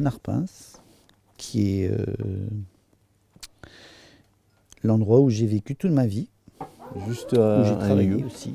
Renarpins, qui est l'endroit où j'ai vécu toute ma vie, Juste où j'ai un travaillé lieu. aussi.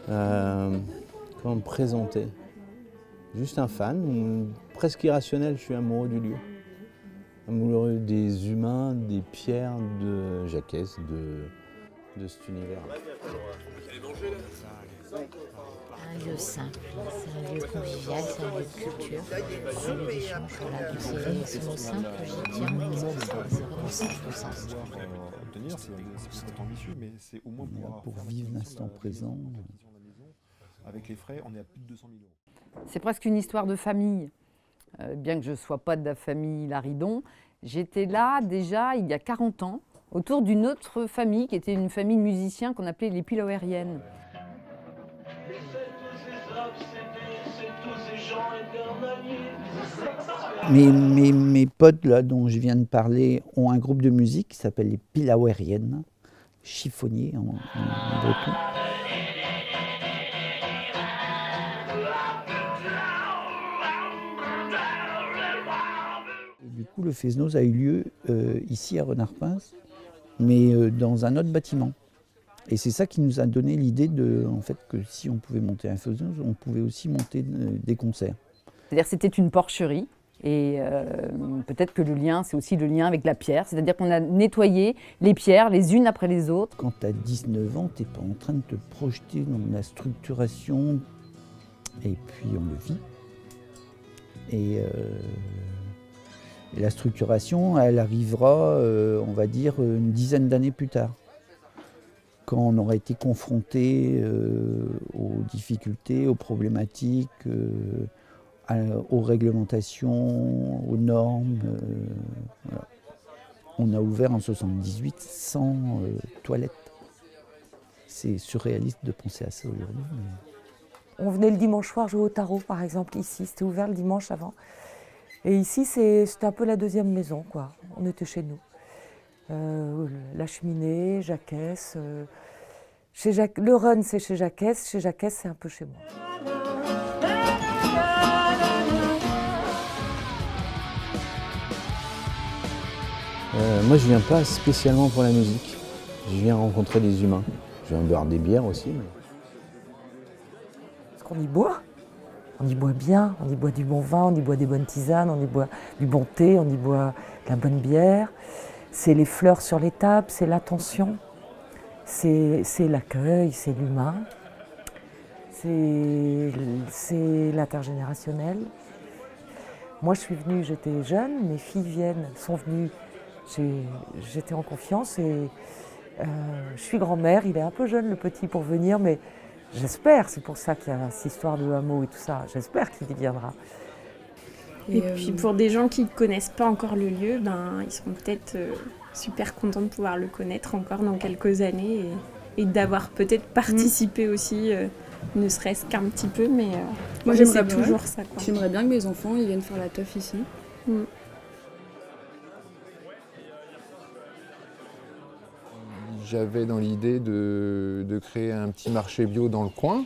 Comment me présenter? Juste un fan, presque irrationnel, je suis amoureux du lieu. Amoureux des humains, des pierres, de Jacquès, de cet univers. Un lieu simple, c'est un lieu convivial, c'est un lieu de culture, c'est un lieu d'échange. Voilà. Donc c'est ce mot simple, j'y tiens, c'est vraiment simple au sens. Tenir, c'est peut-être ambitieux, mais c'est au moins Pour vivre l'instant présent. Avec les frais, on est à plus de 200 000 euros. C'est presque une histoire de famille. Bien que je ne sois pas de la famille Laridon, j'étais là déjà il y a 40 ans, autour d'une autre famille qui était une famille de musiciens qu'on appelait les Piloériennes. Mes potes là, dont je viens de parler ont un groupe de musique qui s'appelle les Pilaouériennes, chiffonniers en breton. Et du coup, le Fesnoz a eu lieu ici à Renarpins, mais dans un autre bâtiment. Et c'est ça qui nous a donné l'idée en fait, que si on pouvait monter un Fesnoz, on pouvait aussi monter des concerts. C'est-à-dire que c'était une porcherie. Et peut-être que le lien, c'est aussi le lien avec la pierre. C'est-à-dire qu'on a nettoyé les pierres les unes après les autres. Quand tu as 19 ans, tu n'es pas en train de te projeter dans la structuration. Et puis on le vit. Et la structuration, elle arrivera, on va dire, une dizaine d'années plus tard. Quand on aura été confronté aux difficultés, aux problématiques, aux réglementations, aux normes. Voilà. On a ouvert en 1978 sans toilettes. C'est surréaliste de penser à ça aujourd'hui. Mais... On venait le dimanche soir jouer au tarot, par exemple, ici. C'était ouvert le dimanche avant. Et ici, c'était un peu la deuxième maison, quoi. On était chez nous. La cheminée, Jacquès. Le run, c'est chez Jacquès. Chez Jacquès, c'est un peu chez moi. Moi, je viens pas spécialement pour la musique. Je viens rencontrer des humains. Je viens boire des bières aussi. Mais... Parce qu'on y boit. On y boit bien, on y boit du bon vin, on y boit des bonnes tisanes, on y boit du bon thé, on y boit de la bonne bière. C'est les fleurs sur les tables, c'est l'attention, c'est l'accueil, c'est l'humain, c'est l'intergénérationnel. Moi, je suis venue, j'étais jeune, mes filles sont venues, j'étais en confiance et je suis grand-mère. Il est un peu jeune, le petit, pour venir, mais j'espère, c'est pour ça qu'il y a cette histoire de hameau et tout ça, j'espère qu'il y viendra. Et puis pour des gens qui ne connaissent pas encore le lieu, ils seront peut-être super contents de pouvoir le connaître encore dans quelques années et d'avoir peut-être participé aussi, ne serait-ce qu'un petit peu, mais moi j'aimerais toujours ça. Quoi. J'aimerais bien que mes enfants ils viennent faire la teuf ici. J'avais dans l'idée de créer un petit marché bio dans le coin.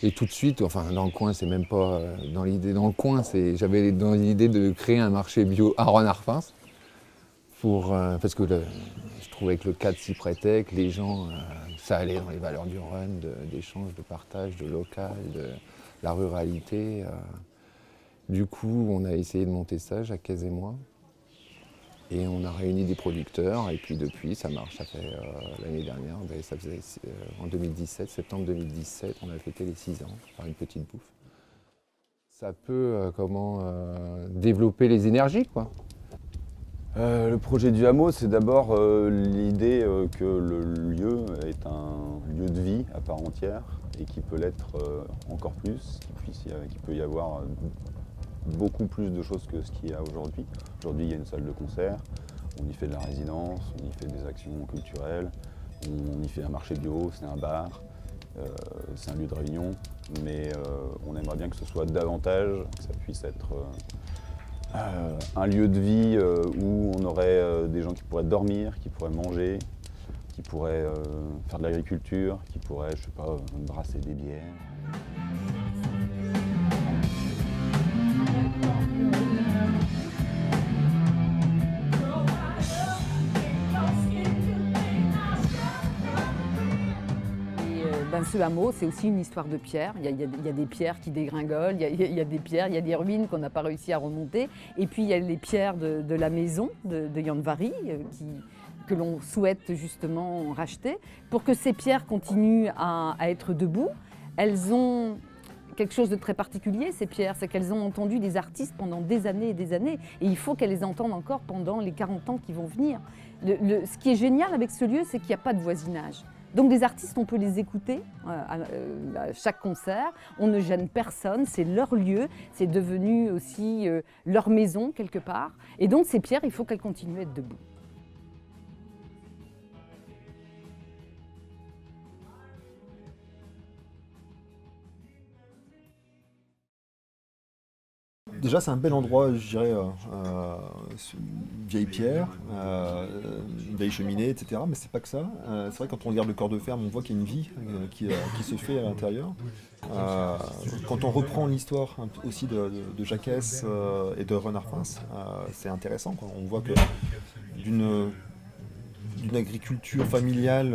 Et tout de suite, enfin dans le coin, c'est même pas dans l'idée dans le coin, j'avais dans l'idée de créer un marché bio à Renarpins. Parce que je trouvais que le cadre s'y prêtait, que les gens, ça allait dans les valeurs du run, d'échange, de partage, de local, de la ruralité. Du coup, on a essayé de monter ça, Jacquès et moi. Et on a réuni des producteurs, et puis depuis, ça marche. Ça fait l'année dernière, ça faisait en 2017, septembre 2017, on a fêté les 6 ans par une petite bouffe. Ça peut développer les énergies, quoi. Le projet du hameau, c'est d'abord l'idée que le lieu est un lieu de vie à part entière et qui peut l'être encore plus, qu'il peut y avoir beaucoup plus de choses que ce qu'il y a aujourd'hui. Aujourd'hui, il y a une salle de concert, on y fait de la résidence, on y fait des actions culturelles, on y fait un marché bio, c'est un bar, c'est un lieu de réunion, mais on aimerait bien que ce soit davantage, que ça puisse être un lieu de vie où on aurait des gens qui pourraient dormir, qui pourraient manger, qui pourraient faire de l'agriculture, qui pourraient, je sais pas, brasser des bières. ce hameau, c'est aussi une histoire de pierres. Il y a des pierres qui dégringolent, il y a des pierres, il y a des ruines qu'on n'a pas réussi à remonter. Et puis il y a les pierres de la maison de Yanvari que l'on souhaite justement racheter. Pour que ces pierres continuent à être debout, elles ont quelque chose de très particulier, ces pierres, c'est qu'elles ont entendu des artistes pendant des années et des années. Et il faut qu'elles les entendent encore pendant les 40 ans qui vont venir. Ce qui est génial avec ce lieu, c'est qu'il n'y a pas de voisinage. Donc des artistes, on peut les écouter à chaque concert, on ne gêne personne, c'est leur lieu, c'est devenu aussi leur maison quelque part. Et donc ces pierres, il faut qu'elles continuent à être debout. Déjà, c'est un bel endroit, je dirais, vieille pierre, vieille cheminée, etc. Mais c'est pas que ça. C'est vrai, quand on regarde le corps de ferme, on voit qu'il y a une vie qui se fait à l'intérieur. Quand on reprend l'histoire aussi de Jacquès et de Renard Prince, c'est intéressant, quoi. On voit que d'une agriculture familiale,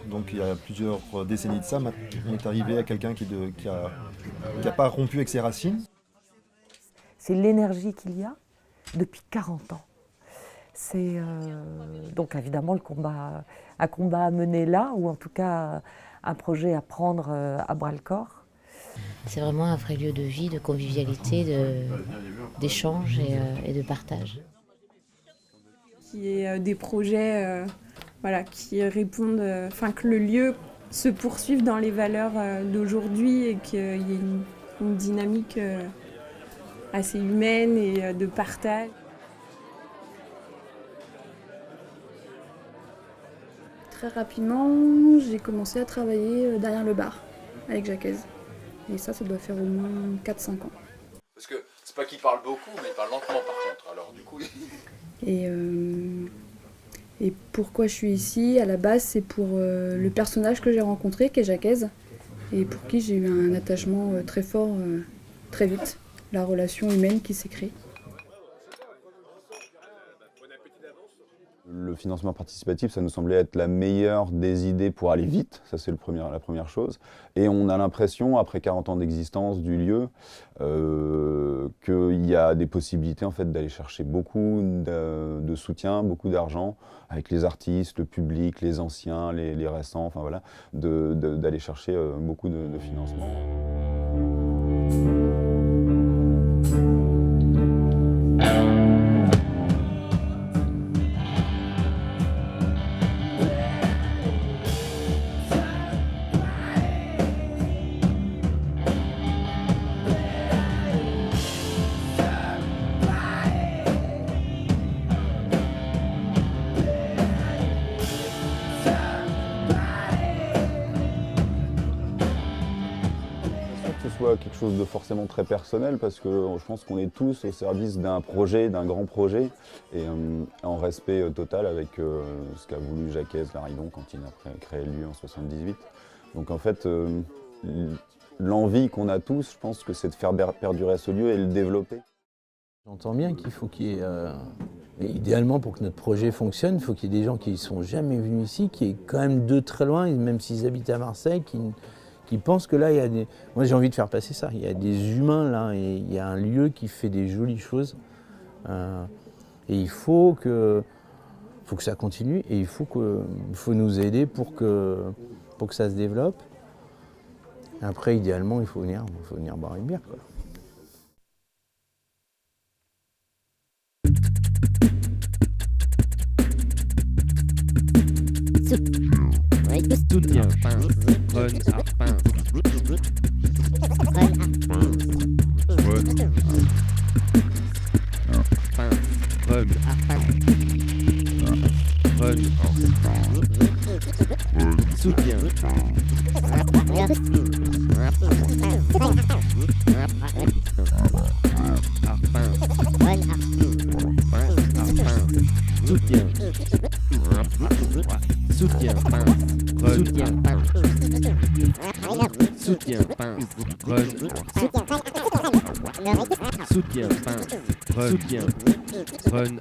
donc il y a plusieurs décennies de ça, on est arrivé à quelqu'un qui a pas rompu avec ses racines. C'est l'énergie qu'il y a depuis 40 ans. C'est donc évidemment un combat à mener là, ou en tout cas un projet à prendre à bras-le-corps. C'est vraiment un vrai lieu de vie, de convivialité, d'échange et de partage. Qui est des projets qui répondent, que le lieu se poursuive dans les valeurs d'aujourd'hui et qu'il y ait une dynamique assez humaine et de partage. Très rapidement, j'ai commencé à travailler derrière le bar avec Jacquès. Et ça doit faire au moins 4-5 ans. Parce que c'est pas qu'il parle beaucoup, mais il parle lentement par contre. Alors du coup. Et pourquoi je suis ici, à la base, c'est pour le personnage que j'ai rencontré, qui est Jacquès, et pour qui j'ai eu un attachement très fort très vite. La relation humaine qui s'est créée. Le financement participatif, ça nous semblait être la meilleure des idées pour aller vite, ça c'est la première chose. Et on a l'impression, après 40 ans d'existence du lieu, qu'il y a des possibilités en fait, d'aller chercher beaucoup de soutien, beaucoup d'argent, avec les artistes, le public, les anciens, les récents, enfin voilà, d'aller chercher beaucoup de financement. Quelque chose de forcément très personnel parce que je pense qu'on est tous au service d'un projet, d'un grand projet et en respect total avec ce qu'a voulu Jacquès Laridon quand il a créé le lieu en 78. Donc en fait, l'envie qu'on a tous, je pense que c'est de faire perdurer ce lieu et le développer. J'entends bien qu'il faut qu'il y ait, idéalement pour que notre projet fonctionne, il faut qu'il y ait des gens qui ne sont jamais venus ici, qui est quand même de très loin, même s'ils habitent à Marseille, qui pensent que là, il y a des... Moi, j'ai envie de faire passer ça. Il y a des humains là, et il y a un lieu qui fait des jolies choses. Et il faut que ça continue, et il faut nous aider pour que ça se développe. Après, idéalement, il faut venir boire une bière, quoi. Soutien, Run Arpin. Soutien. Soutien. Soutien. Run.